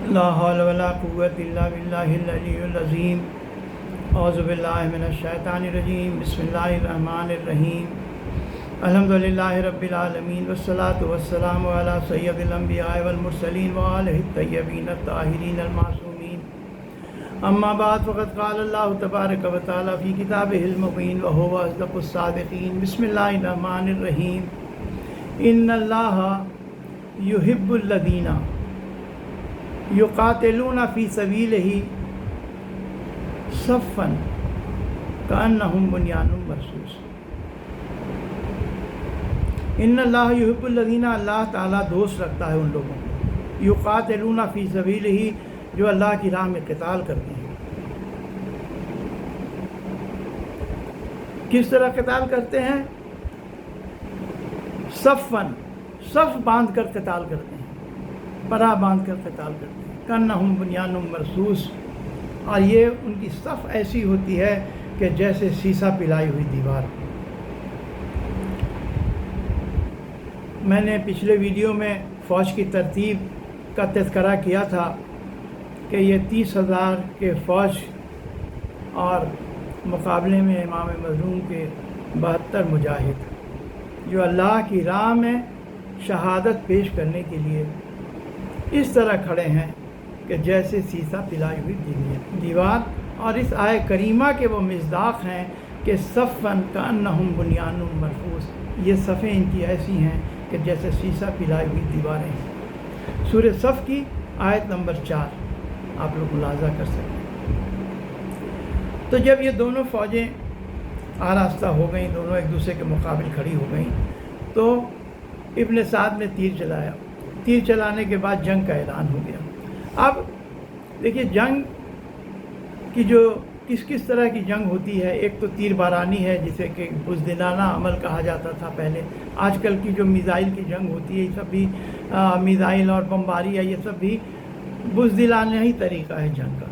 لا حول ولا قوة إلا بالله العلي العظيم اعوذ باللہ من الشیطان الرجیم بسم اللہ الرحمن الرحیم الحمد للہ رب العالمین والصلاة والسلام علی سید الانبیاء والمرسلین وآلہ الطیبین الطاہرین المعصومین اما بعد فقد قال اللہ تبارک و تعالی فی کتابہ المبین وہو اصدق الصادقین بسم اللہ الرحمن الرحیم ان اللہ یحب الذین یقاتلون فی سبیلہ صفا کأنہم بنیان مرصوص۔ ان اللہ یحب الذین، اللہ تعالیٰ دوست رکھتا ہے ان لوگوں کو، یقاتلون فی سبیلہ، جو اللہ کی راہ میں قتال کرتے ہیں۔ کس طرح قتال کرتے ہیں؟ صفاً، صف باندھ کر قتال کرتے ہیں، پناہ باندھ کر قتال کرتے ہیں، کأنہم بنیان مرصوص، اور یہ ان کی صف ایسی ہوتی ہے کہ جیسے سیسا پلائی ہوئی دیوار۔ میں نے پچھلے ویڈیو میں فوج کی ترتیب کا تذکرہ کیا تھا کہ یہ 30,000 کے فوج اور مقابلے میں امام مظلوم کے 72 مجاہد، جو اللہ کی راہ میں شہادت پیش کرنے کے لیے اس طرح کھڑے ہیں کہ جیسے سیسا پلائی ہوئی دیوار۔ اور اس آیہ کریمہ کے وہ مصداق ہیں کہ صفاً کأنہم بنیان مرصوص، یہ صفیں ان کی ایسی ہیں کہ جیسے سیسا پلائی ہوئی دیواریں ہیں۔ سورہ صف کی آیت نمبر 4 آپ لوگ ملاحظہ کر سکتے ہیں۔ تو جب یہ دونوں فوجیں آراستہ ہو گئیں، دونوں ایک دوسرے کے مقابل کھڑی ہو گئیں، تو ابن سعد نے تیر چلایا۔ تیر چلانے کے بعد جنگ کا اعلان ہو گیا۔ اب دیکھیے جنگ کی جو کس طرح کی جنگ ہوتی ہے، ایک تو تیر بارانی ہے جسے کہ بزدلانہ عمل کہا جاتا تھا پہلے۔ آج کل کی جو میزائل کی جنگ ہوتی ہے، یہ سب بھی میزائل اور بمباری ہے، یہ سب بھی بزدلانہ ہی طریقہ ہے جنگ کا۔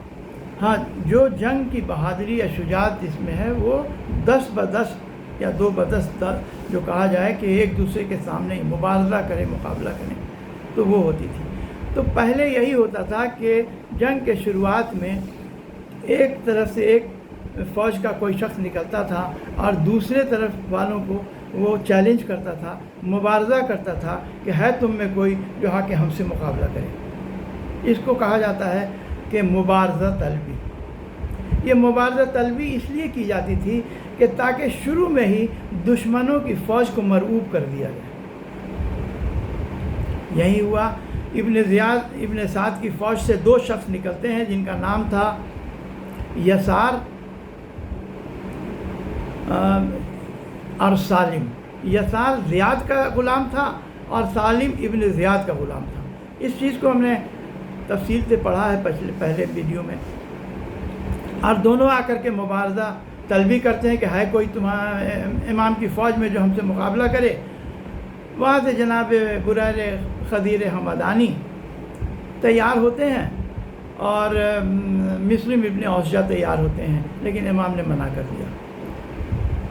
ہاں، جو جنگ کی بہادری یا شجاعت جس میں ہے وہ 10 ب10 یا 2 ب10 جو کہا جائے کہ ایک دوسرے کے سامنے مبارزہ کریں، مقابلہ کریں، تو وہ ہوتی تھی۔ تو پہلے یہی ہوتا تھا کہ جنگ کے شروعات میں ایک طرف سے ایک فوج کا کوئی شخص نکلتا تھا اور دوسرے طرف والوں کو وہ چیلنج کرتا تھا، مبارزہ کرتا تھا کہ ہے تم میں کوئی جو آ کے ہم سے مقابلہ کرے۔ اس کو کہا جاتا ہے کہ مبارزہ طلبی۔ یہ مبارزہ طلبی اس لیے کی جاتی تھی کہ تاکہ شروع میں ہی دشمنوں کی فوج کو مرعوب کر دیا جائے۔ یہی ہوا۔ ابن سعد کی فوج سے 2 شخص نکلتے ہیں جن کا نام تھا یسار اور سالم۔ یسار زیاد کا غلام تھا اور سالم ابن زیاد کا غلام تھا۔ اس چیز کو ہم نے تفصیل سے پڑھا ہے پہلے ویڈیو میں۔ اور دونوں آ کر کے مبارزہ طلبی کرتے ہیں کہ ہے کوئی تمہارا امام کی فوج میں جو ہم سے مقابلہ کرے۔ وہاں سے جناب بریر خدیر حمدانی تیار ہوتے ہیں اور مسلم ابن اوسجہ تیار ہوتے ہیں، لیکن امام نے منع کر دیا۔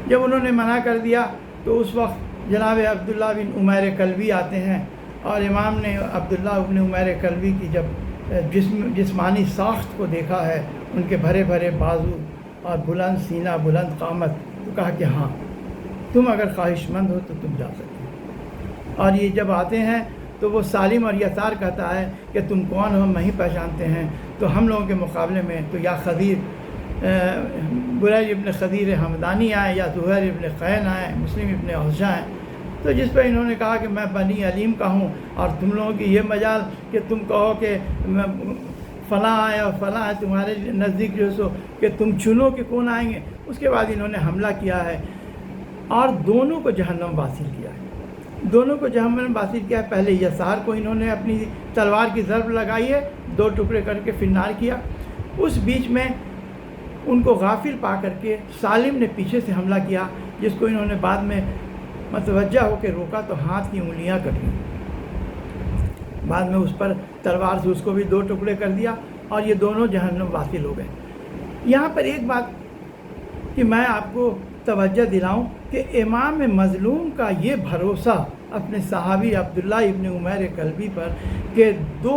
جب انہوں نے منع کر دیا تو اس وقت جناب عبداللہ بن عمیر کلبی آتے ہیں، اور امام نے عبداللہ بن عمیر کلبی کی جب جسمانی ساخت کو دیکھا ہے، ان کے بھرے بھرے بازو اور بلند سینہ، بلند قامت، تو کہا کہ ہاں تم اگر خواہش مند ہو تو تم جا سکتے ہو۔ اور یہ جب آتے ہیں تو وہ سالم اور یسار کہتا ہے کہ تم کون ہو، ہم نہیں پہچانتے ہیں، تو ہم لوگوں کے مقابلے میں تو یا بریر ابن خدیر حمدانی آئے یا زہیر ابن قین آئے، مسلم ابن اوسجہ آئے۔ تو جس پہ انہوں نے کہا کہ میں بنی علیم کا ہوں، اور تم لوگوں کی یہ مجال کہ تم کہو کہ فلاں آئے اور فلاں آئے تمہارے نزدیک جو سو کہ تم چنو کہ کون آئیں گے۔ اس کے بعد انہوں نے حملہ کیا ہے اور دونوں کو جہنم واصل کیا ہے۔ دونوں کو جہنم واصل کیا ہے۔ پہلے یسار کو انہوں نے اپنی تلوار کی ضرب لگائی ہے، 2 ٹکڑے کر کے فنار کیا۔ اس بیچ میں ان کو غافل پا کر کے سالم نے پیچھے سے حملہ کیا، جس کو انہوں نے بعد میں متوجہ ہو کے روکا تو ہاتھ کی انگلیاں کٹ گئیں۔ بعد میں اس پر تلوار سے اس کو بھی 2 ٹکڑے کر دیا اور یہ دونوں جہنم واصل ہو گئے۔ یہاں پر ایک بات کہ میں آپ کو توجہ دلاؤں کہ امام مظلوم کا یہ بھروسہ اپنے صحابی عبداللہ ابن عمیر کلبی پر کہ 2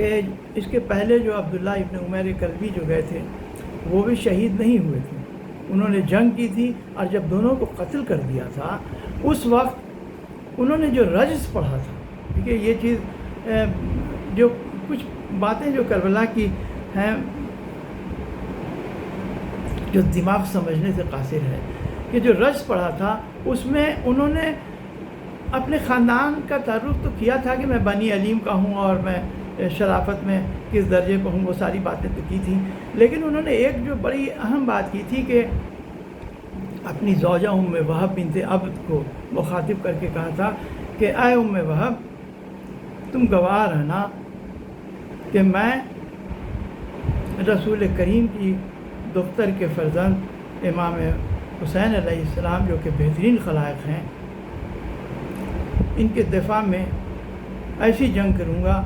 کہ اس کے پہلے جو عبداللہ ابن عمیر کلبی جو گئے تھے وہ بھی شہید نہیں ہوئے تھے، انہوں نے جنگ کی تھی، اور جب دونوں کو قتل کر دیا تھا اس وقت انہوں نے جو رجز پڑھا تھا، کیونکہ یہ چیز جو کچھ باتیں جو کربلا کی ہیں جو دماغ سمجھنے سے قاصر ہے، کہ جو رجز پڑھا تھا اس میں انہوں نے اپنے خاندان کا تعارف تو کیا تھا کہ میں بنی علیم کا ہوں اور میں شرافت میں کس درجے کو ہوں، وہ ساری باتیں تو کی تھیں، لیکن انہوں نے ایک جو بڑی اہم بات کی تھی کہ اپنی زوجہ ام وہب بنت عبد کو مخاطب کر کے کہا تھا کہ اے ام وہب، تم گواہ رہنا کہ میں رسول کریم کی دختر کے فرزند امام حسین علیہ السلام جو کہ بہترین خلائق ہیں، ان کے دفاع میں ایسی جنگ کروں گا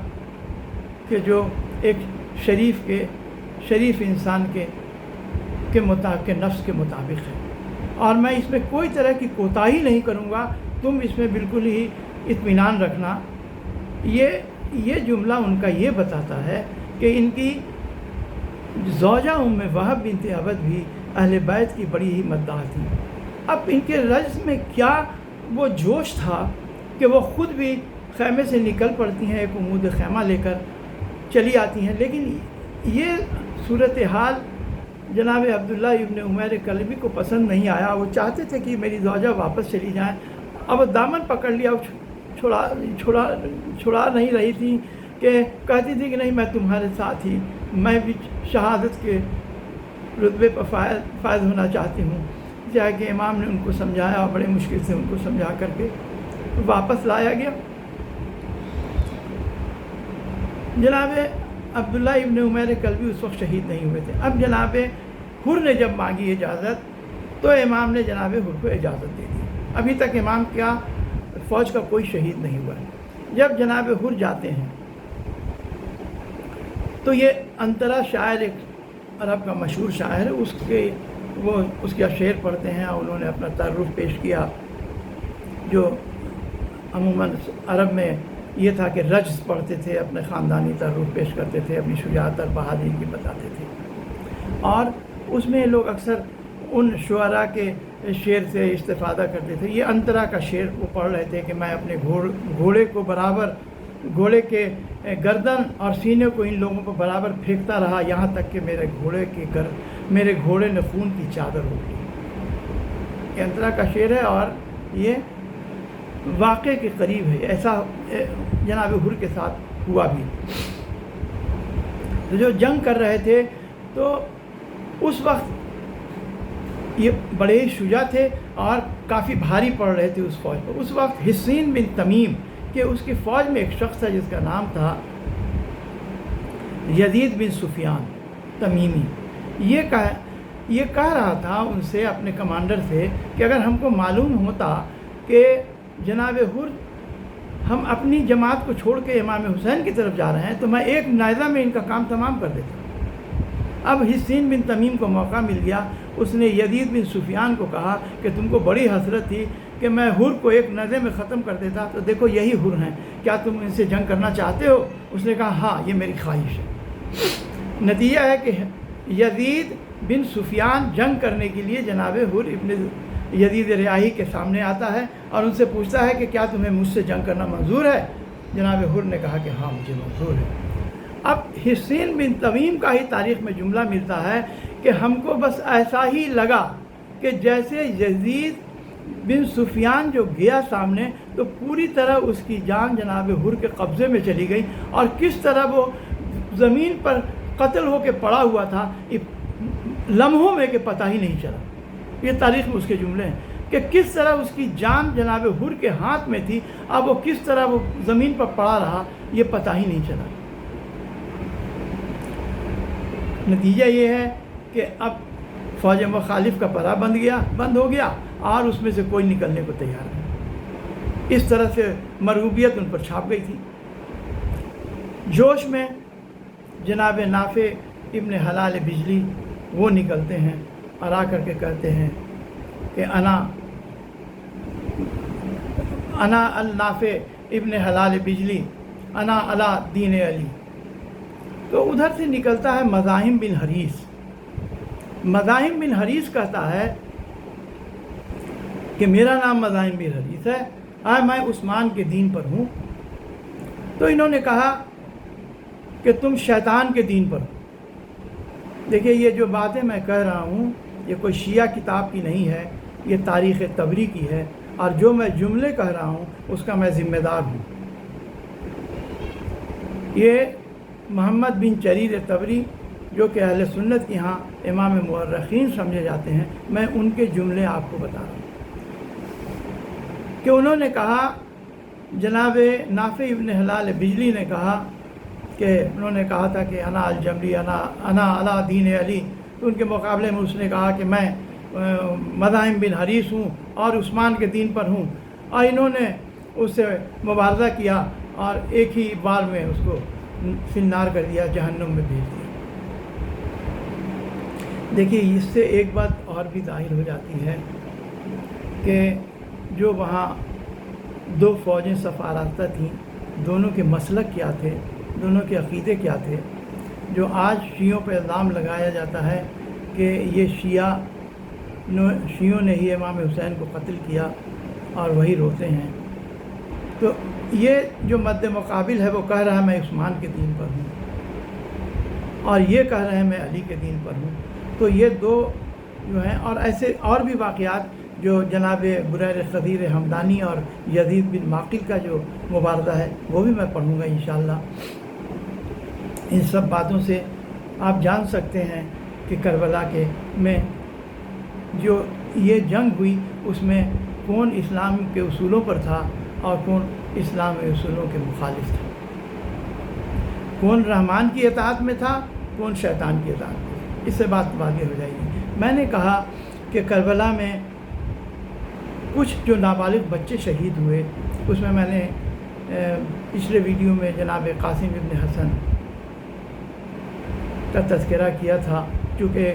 کہ جو ایک شریف انسان کے نفس کے مطابق ہے، اور میں اس میں کوئی طرح کی کوتاہی نہیں کروں گا، تم اس میں بالکل ہی اطمینان رکھنا۔ یہ جملہ ان کا یہ بتاتا ہے کہ ان کی زوجہ ام وہب بنت عبد بھی اہل بیت کی بڑی ہی مداح تھی۔ اب ان کے رجز میں کیا وہ جوش تھا کہ وہ خود بھی خیمے سے نکل پڑتی ہیں، ایک عمود خیمہ لے کر چلی آتی ہیں، لیکن یہ صورتحال جناب عبداللہ ابن عمیر کلبی کو پسند نہیں آیا۔ وہ چاہتے تھے کہ میری زوجہ واپس چلی جائیں، اب دامن پکڑ لیا، چھڑا نہیں رہی تھی، کہ کہتی تھی کہ نہیں میں تمہارے ساتھ ہی، میں بھی شہادت کے رتبے پر فائز ہونا چاہتی ہوں۔ جا کہ امام نے ان کو سمجھایا اور بڑے مشکل سے ان کو سمجھا کر کے واپس لایا گیا۔ جناب عبداللہ ابن عمیر کلبی اس وقت شہید نہیں ہوئے تھے۔ اب جناب حر نے جب مانگی اجازت تو امام نے جناب حر کو اجازت دے دی۔ ابھی تک امام کیا فوج کا کوئی شہید نہیں ہوا ہے۔ جب جناب حر جاتے ہیں تو یہ انترا شاعر، ایک عرب کا مشہور شاعر ہے، اس کا شعر پڑھتے ہیں، اور انہوں نے اپنا تعارف پیش کیا، جو عموماً عرب میں یہ تھا کہ رجز پڑھتے تھے، اپنے خاندانی تعارف پیش کرتے تھے، اپنی شجاعت اور بہادری کی بتاتے تھے، اور اس میں لوگ اکثر ان شعراء کے شعر سے استفادہ کرتے تھے۔ یہ انترا کا شعر وہ پڑھ رہے تھے کہ میں اپنے گھوڑے کو برابر، گھوڑے کے گردن اور سینے کو ان لوگوں پر برابر پھینکتا رہا، یہاں تک کہ میرے گھوڑے نے خون کی چادر اڑ لی۔ یہ انترا کا شعر ہے اور یہ واقعے کے قریب ہے، ایسا جناب حر کے ساتھ ہوا بھی۔ تو جو جنگ کر رہے تھے تو اس وقت یہ بڑے ہی شجاع تھے اور کافی بھاری پڑ رہے تھے اس فوج پر۔ اس وقت حصین بن تمیم کہ اس کی فوج میں ایک شخص تھا جس کا نام تھا یزید بن سفیان تمیمی، یہ کہہ رہا تھا ان سے، اپنے کمانڈر سے، کہ اگر ہم کو معلوم ہوتا کہ جناب حر ہم اپنی جماعت کو چھوڑ کے امام حسین کی طرف جا رہے ہیں تو میں ایک نیزہ میں ان کا کام تمام کر دیتا۔ اب حصین بن تمیم کو موقع مل گیا، اس نے یزید بن سفیان کو کہا کہ تم کو بڑی حسرت تھی کہ میں حر کو ایک نیزے میں ختم کر دیتا، تو دیکھو یہی حر ہیں، کیا تم ان سے جنگ کرنا چاہتے ہو؟ اس نے کہا ہاں، یہ میری خواہش ہے۔ نتیجہ ہے کہ یزید بن سفیان جنگ کرنے کے لیے جناب حر ابن یزید ریاحی کے سامنے آتا ہے اور ان سے پوچھتا ہے کہ کیا تمہیں مجھ سے جنگ کرنا منظور ہے؟ جناب حر نے کہا کہ ہاں مجھے منظور ہے۔ اب حصین بن تمیم کا ہی تاریخ میں جملہ ملتا ہے کہ ہم کو بس ایسا ہی لگا کہ جیسے یزید بن سفیان جو گیا سامنے تو پوری طرح اس کی جان جناب حر کے قبضے میں چلی گئی، اور کس طرح وہ زمین پر قتل ہو کے پڑا ہوا تھا لمحوں میں کہ پتہ ہی نہیں چلا۔ یہ تاریخ میں اس کے جملے ہیں کہ کس طرح اس کی جان جناب حر کے ہاتھ میں تھی، اب وہ کس طرح وہ زمین پر پڑا رہا یہ پتہ ہی نہیں چلا۔ نتیجہ یہ ہے کہ اب فوج مخالف کا پرا بند ہو گیا اور اس میں سے کوئی نکلنے کو تیار نہیں۔ اس طرح سے مرغوبیت ان پر چھاپ گئی تھی۔ جوش میں جناب نافع ابن حلال بجلی وہ نکلتے ہیں اور آ کر کے کہتے ہیں کہ انا النافع ابن حلال بجلی انا علی دین علی، تو ادھر سے نکلتا ہے مزاحم بن حریث. مزاحم بن حریث کہتا ہے کہ میرا نام مزاحم بن حریث ہے اور میں عثمان کے دین پر ہوں. تو انہوں نے کہا کہ تم شیطان کے دین پر ہو. دیکھیے یہ جو باتیں میں کہہ رہا ہوں یہ کوئی شیعہ کتاب کی نہیں ہے، یہ تاریخ طبری کی ہے، اور جو میں جملے کہہ رہا ہوں اس کا میں ذمہ دار ہوں. یہ محمد بن جریر طبری جو کہ اہل سنت کے ہاں امام مورخین سمجھے جاتے ہیں، میں ان کے جملے آپ کو بتا رہا ہوں کہ انہوں نے کہا، جناب نافع ابن ہلال بجلی نے کہا کہ انہوں نے کہا تھا کہ انا الجمری انا علی دین علی. تو ان کے مقابلے میں اس نے کہا کہ میں مزاحم بن حریث ہوں اور عثمان کے دین پر ہوں، اور انہوں نے اس سے مبارزہ کیا اور ایک ہی بار میں اس کو فی النار کر دیا، جہنم میں بھیج دیا. دیکھیے اس سے ایک بات اور بھی ظاہر ہو جاتی ہے کہ جو وہاں دو فوجیں صف آراستہ تھیں، دونوں کے مسلک کیا تھے، دونوں کے عقیدے کیا تھے. جو آج شیعوں پہ الزام لگایا جاتا ہے کہ یہ شیعوں نے ہی امام حسین کو قتل کیا اور وہی روتے ہیں، تو یہ جو مد مقابل ہے وہ کہہ رہا ہے میں عثمان کے دین پر ہوں، اور یہ کہہ رہے ہیں میں علی کے دین پر ہوں. تو یہ دو جو ہیں، اور ایسے اور بھی واقعات جو جناب بریر خضیر ہمدانی اور یزید بن معقل کا جو مبارزہ ہے وہ بھی میں پڑھوں گا انشاءاللہ. ان سب باتوں سے آپ جان سکتے ہیں کہ کربلا کے میں جو یہ جنگ ہوئی اس میں کون اسلام کے اصولوں پر تھا اور کون اسلام کے اصولوں کے مخالف تھا، کون رحمان کی اطاعت میں تھا، کون شیطان کی اطاعت میں تھا. اس سے بات واضح ہو جائے گی. میں نے کہا کہ کربلا میں کچھ جو نابالغ بچے شہید ہوئے، اس میں نے پچھلے ویڈیو میں جناب قاسم ابن حسن کا تذکرہ کیا تھا. چونکہ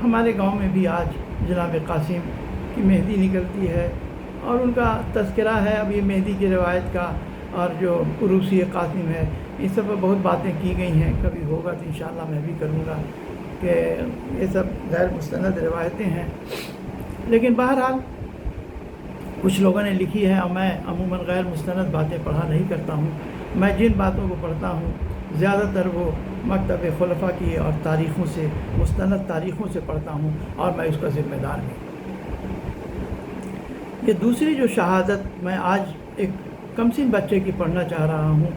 ہمارے گاؤں میں بھی آج جناب قاسم کی مہندی نکلتی ہے اور ان کا تذکرہ ہے. اب یہ مہندی کی روایت کا اور جو عروسی قاسم ہے اس سب پر بہت باتیں کی گئی ہیں. کبھی ہوگا تو انشاءاللہ میں بھی کروں گا کہ یہ سب غیر مستند روایتیں ہیں. لیکن بہرحال کچھ لوگوں نے لکھی ہے اور میں عموماً غیر مستند باتیں پڑھا نہیں کرتا ہوں. میں جن باتوں کو پڑھتا ہوں زیادہ تر وہ مکتب خلفاء کی اور تاریخوں سے، مستند تاریخوں سے پڑھتا ہوں، اور میں اس کا ذمہ دار ہوں. یہ دوسری جو شہادت میں آج ایک کمسن بچے کی پڑھنا چاہ رہا ہوں.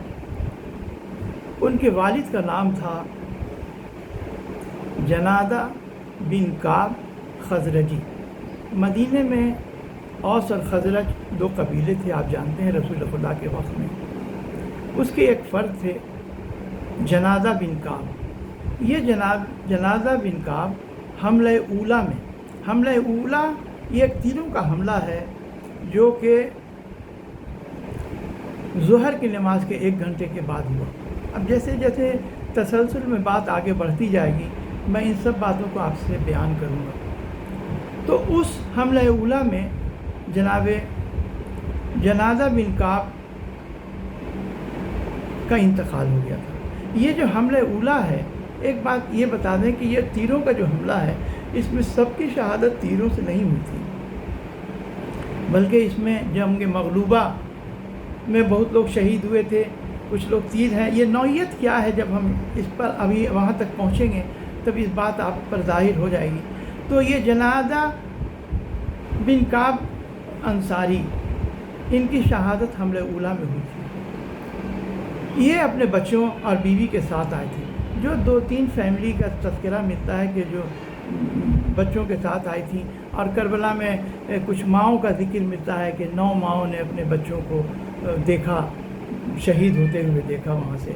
ان کے والد کا نام تھا جنادہ بن کعب خزرجی. مدینے میں اوس اور خزرج دو قبیلے تھے، آپ جانتے ہیں رسول خدا کے وقت میں. اس کے ایک فرد تھے جنادہ بن کعب. یہ جنادہ بن کعب حملہ اولا یہ ایک تیروں کا حملہ ہے جو کہ ظہر کی نماز کے 1 گھنٹے کے بعد ہوا. اب جیسے جیسے تسلسل میں بات آگے بڑھتی جائے گی میں ان سب باتوں کو آپ سے بیان کروں گا. تو اس حملہ اولا میں جناب جنادہ بن کعب کا انتقال ہو گیا تھا. یہ جو حملہ اولا ہے، ایک بات یہ بتا دیں کہ یہ تیروں کا جو حملہ ہے اس میں سب کی شہادت تیروں سے نہیں ہوئی تھی، بلکہ اس میں جنگ مغلوبہ میں بہت لوگ شہید ہوئے تھے، کچھ لوگ تیر ہیں. یہ نوعیت کیا ہے جب ہم اس پر ابھی وہاں تک پہنچیں گے تب اس بات آپ پر ظاہر ہو جائے گی. تو یہ جنادہ بن کعب انصاری، ان کی شہادت حملہ اولا میں ہوئی تھی. یہ اپنے بچوں اور بیوی کے ساتھ آئے تھے. جو 2-3 فیملی کا تذکرہ ملتا ہے کہ جو بچوں کے ساتھ آئی تھیں، اور کربلا میں کچھ ماؤں کا ذکر ملتا ہے کہ 9 ماؤں نے اپنے بچوں کو دیکھا، شہید ہوتے ہوئے دیکھا. وہاں سے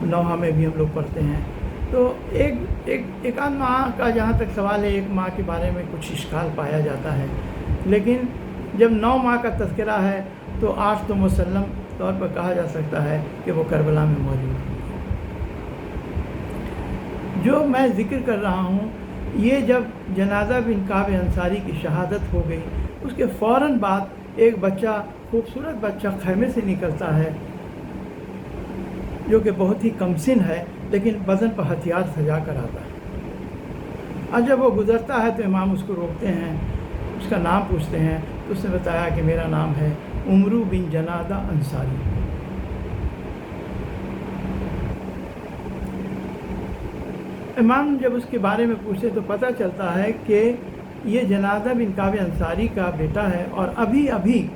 نوحہ میں بھی ہم لوگ پڑھتے ہیں. تو ایک آدھ ماں کا جہاں تک سوال ہے، ایک ماں کے بارے میں کچھ اشکال پایا جاتا ہے، لیکن جب 9 ماہ کا تذکرہ ہے تو 8 تو مسلم طور پر کہا جا سکتا ہے کہ وہ کربلا میں موجود ہیں. جو میں ذکر کر رہا ہوں یہ جب جنادہ بن کعب انصاری کی شہادت ہو گئی اس کے فوراً بعد ایک بچہ، خوبصورت بچہ خیمے سے نکلتا ہے جو کہ بہت ہی کمسن ہے لیکن بدن پر ہتھیار سجا کر آتا ہے. اور جب وہ گزرتا ہے تو امام اس کو روکتے ہیں، اس کا نام پوچھتے ہیں تو اس نے بتایا کہ میرا نام ہے عمرو بن جنادہ انصاری. امام جب اس کے بارے میں پوچھتے تو پتہ چلتا ہے کہ یہ جنادہ بن کعب انصاری کا بیٹا ہے اور ابھی ابھی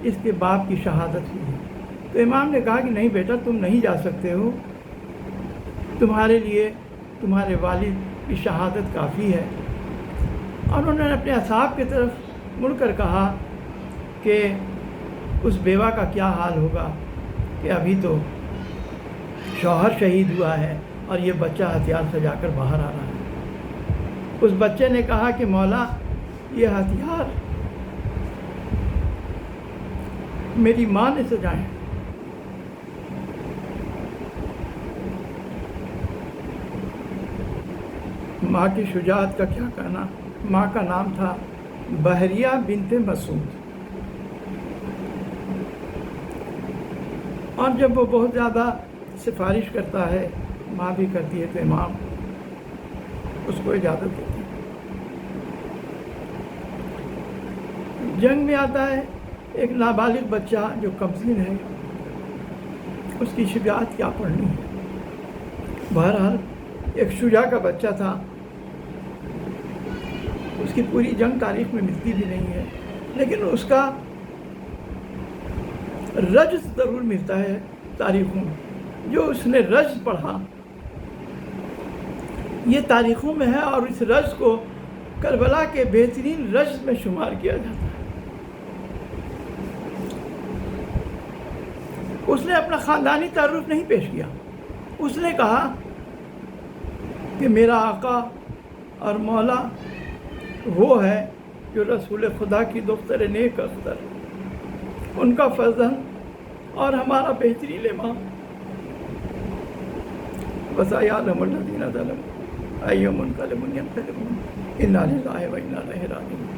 اس کے باپ کی شہادت ہوئی ہے. تو امام نے کہا کہ نہیں بیٹا، تم نہیں جا سکتے ہو، تمہارے لیے تمہارے والد کی شہادت کافی ہے. اور انہوں نے اپنے اصحاب کی طرف مڑ کر کہا کہ اس بیوہ کا کیا حال ہوگا کہ ابھی تو شوہر شہید ہوا ہے اور یہ بچہ ہتھیار سجا کر باہر آ رہا ہے. اس بچے نے کہا کہ مولا، یہ ہتھیار میری ماں نے سجائے. ماں کی شجاعت کا کیا کہنا. ماں کا نام تھا بحریہ بنت مسعود. اور جب وہ بہت زیادہ سفارش کرتا ہے، ماں بھی کرتی ہے، تو امام اس کو اجازت دیتی ہے. جنگ میں آتا ہے ایک نابالغ بچہ جو کمسن ہے، اس کی شجاعت کیا پڑھنی ہے. بہرحال ایک شجاع کا بچہ تھا، اس کی پوری جنگ تاریخ میں ملتی بھی نہیں ہے، لیکن اس کا رجز ضرور ملتا ہے تاریخوں میں. جو اس نے رجز پڑھا یہ تاریخوں میں ہے، اور اس رجز کو کربلا کے بہترین رجز میں شمار کیا جاتا ہے. اس نے اپنا خاندانی تعارف نہیں پیش کیا. اس نے کہا کہ میرا آقا اور مولا وہ ہے جو رسول خدا کی دختر نیک اختر، ان کا فرزند اور ہمارا بہترین امام. وَسَيَعْلَمُ الَّذِينَ ظَلَمُوا أَيُّ مُنقَلَبٍ يَنقَلِبُونَ إِنَّا لِلَّهِ وَإِنَّا إِلَيْهِ رَاجِعُونَ.